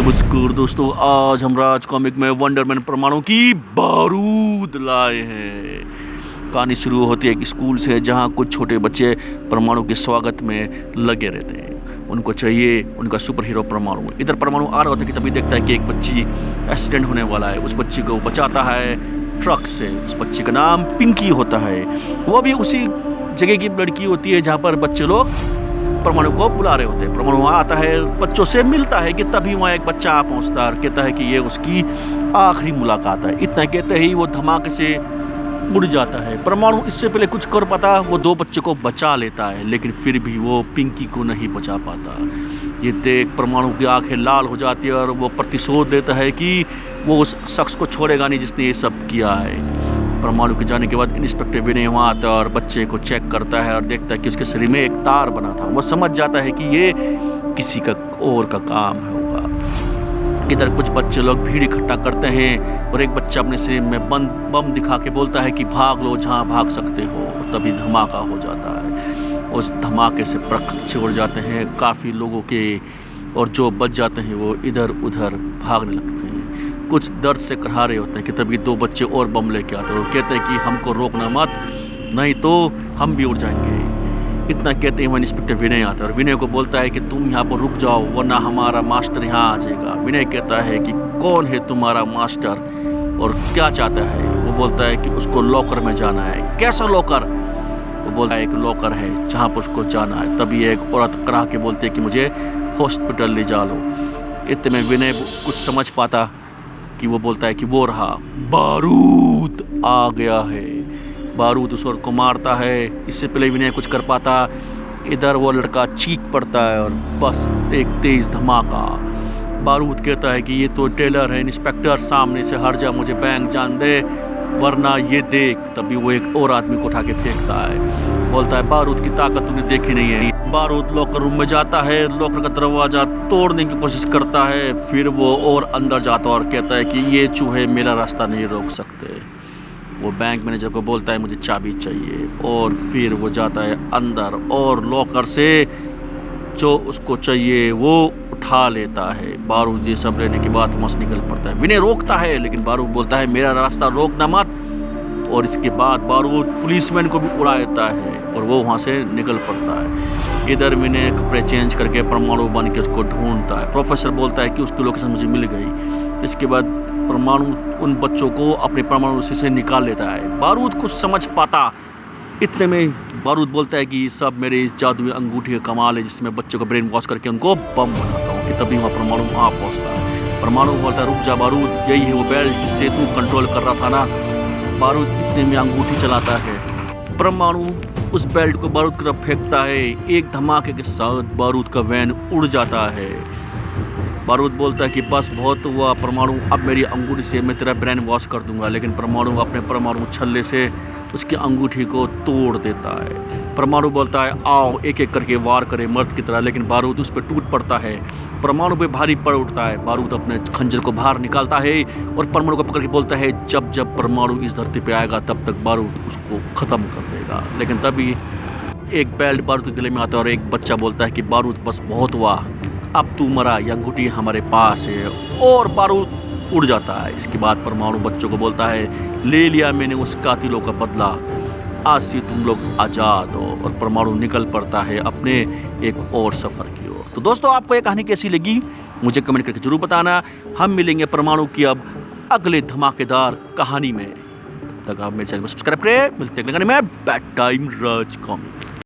नमस्कार दोस्तों, आज हम राज कॉमिक में वंडरमैन परमाणु की बारूद लाए हैं। कहानी शुरू होती है एक स्कूल से, जहां कुछ छोटे बच्चे परमाणु के स्वागत में लगे रहते हैं। उनको चाहिए उनका सुपर हीरो परमाणु। इधर परमाणु आ रहा होता है कि तभी देखता है कि एक बच्ची एक्सीडेंट होने वाला है। उस बच्ची को बचाता है ट्रक से। उस बच्ची का नाम पिंकी होता है। वो भी उसी जगह की लड़की होती है जहाँ पर बच्चे लोग परमाणु को बुला रहे होते हैं। परमाणु वहाँ आता है, बच्चों से मिलता है कि तभी वहाँ एक बच्चा पहुँचता है और कहता है कि ये उसकी आखिरी मुलाकात है। इतना कहते ही वो धमाके से उड़ जाता है। परमाणु इससे पहले कुछ कर पाता, वो दो बच्चों को बचा लेता है, लेकिन फिर भी वो पिंकी को नहीं बचा पाता। ये देख परमाणु की आंखें लाल हो जाती है और वो प्रतिशोध देता है कि वो उस शख्स को छोड़ेगा नहीं जिसने ये सब किया है। परमाणु के जाने के बाद इंस्पेक्टर विनय वहाँ आता है और बच्चे को चेक करता है और देखता है कि उसके शरीर में एक तार बना था। वो समझ जाता है कि ये किसी का और का काम होगा। इधर कुछ बच्चे लोग भीड़ इकट्ठा करते हैं और एक बच्चा अपने शरीर में बम दिखा के बोलता है कि भाग लो जहाँ भाग सकते हो। तभी धमाका हो जाता है। उस धमाके से प्रकाश उड़ जाते हैं काफ़ी लोगों के, और जो बच जाते हैं वो इधर उधर भागने लगते हैं। कुछ दर्द से करहा रहे होते हैं कि तभी दो बच्चे और बम लेके आते हैं और कहते हैं कि हमको रोकना मत, नहीं तो हम भी उड़ जाएंगे। इतना कहते ही वह इंस्पेक्टर विनय आता है और विनय को बोलता है कि तुम यहाँ पर रुक जाओ वरना हमारा मास्टर यहाँ आ जाएगा। विनय कहता है कि कौन है तुम्हारा मास्टर और क्या चाहता है। वो बोलता है कि उसको लॉकर में जाना है। कैसा लॉकर? वो बोलता है एक लॉकर है जहाँ पर उसको जाना है। तभी एक औरत करा के बोलती है कि मुझे हॉस्पिटल ले जा लो। इतने में विनय कुछ समझ पाता कि वो बोलता है कि वो रहा, बारूद आ गया है। बारूद उस औरत को मारता है। इससे पहले विनय कुछ कर पाता, इधर वो लड़का चीख पड़ता है और बस एक तेज धमाका। बारूद कहता है कि ये तो टेलर है इंस्पेक्टर, सामने से हट जा, मुझे बैंक जान दे वरना ये देख। तभी वो एक और आदमी को उठा के फेंकता है। बोलता है बारूद की ताकत तूने देखी नहीं है। बारूद लॉकर रूम में जाता है, लॉकर का दरवाजा तोड़ने की कोशिश करता है। फिर वो और अंदर जाता है और कहता है कि ये चूहे मेरा रास्ता नहीं रोक सकते। वो बैंक मैनेजर को बोलता है मुझे चाबी चाहिए, और फिर वो जाता है अंदर और लॉकर से जो उसको चाहिए वो उठा लेता है। बारूद ये सब लेने के बाद वहाँ से निकल पड़ता है। विनय रोकता है लेकिन बारूद बोलता है मेरा रास्ता रोकना मत, और इसके बाद बारूद पुलिसमैन को भी उड़ा देता है और वो वहाँ से निकल पड़ता है। इधर विनय कपड़े चेंज करके परमाणु बन के उसको ढूंढता है। प्रोफेसर बोलता है कि उसकी लोकेशन मुझे मिल गई। इसके बाद परमाणु उन बच्चों को अपने परमाणु से निकाल लेता है। बारूद कुछ समझ पाता। इतने में बारूद बोलता है कि सब मेरे इस जादुई अंगूठी का कमाल है जिसमें बच्चों को ब्रेन वॉश करके उनको बम बनाता हूँ। कि तभी वहाँ परमाणु वहाँ पहुँचता है। परमाणु बोलता है रुक जा बारूद, यही है वो बेल्ट जिससे तू कंट्रोल कर रहा था ना। बारूद इतने में अंगूठी चलाता है। परमाणु उस बेल्ट को बारूद की तरफ फेंकता है। एक धमाके के साथ बारूद का वैन उड़ जाता है। बारूद बोलता है कि बस बहुत हुआ परमाणु, अब मेरी अंगूठी से मैं तेरा ब्रेन वॉश कर दूंगा। लेकिन परमाणु अपने परमाणु छल्ले से उसकी अंगूठी को तोड़ देता है। परमाणु बोलता है आओ एक एक करके वार करे मर्द की तरह, लेकिन बारूद उस पर टूट पड़ता है। परमाणु पे भारी पड़ उठता है। बारूद अपने खंजर को बाहर निकालता है और परमाणु को पकड़ के बोलता है जब जब परमाणु इस धरती पे आएगा तब तक बारूद उसको ख़त्म कर देगा। लेकिन तभी एक बेल्ट बारूद के गले में आता है और एक बच्चा बोलता है कि बारूद बस बहुत हुआ, अब तू मरा, ये अंगूठी हमारे पास है, और बारूद उड़ जाता है। इसके बाद परमाणु बच्चों को बोलता है ले लिया मैंने उस कातिलों का बदला, आज से तुम लोग आज़ाद हो। और परमाणु निकल पड़ता है अपने एक और सफ़र की ओर। तो दोस्तों आपको ये कहानी कैसी लगी मुझे कमेंट करके जरूर बताना। हम मिलेंगे परमाणु की अब अगले धमाकेदार कहानी में। तब तक आप मेरे चैनल को सब्सक्राइब करें। मिलते हैं अगले कहानी में। बैड टाइम राज कॉमिक।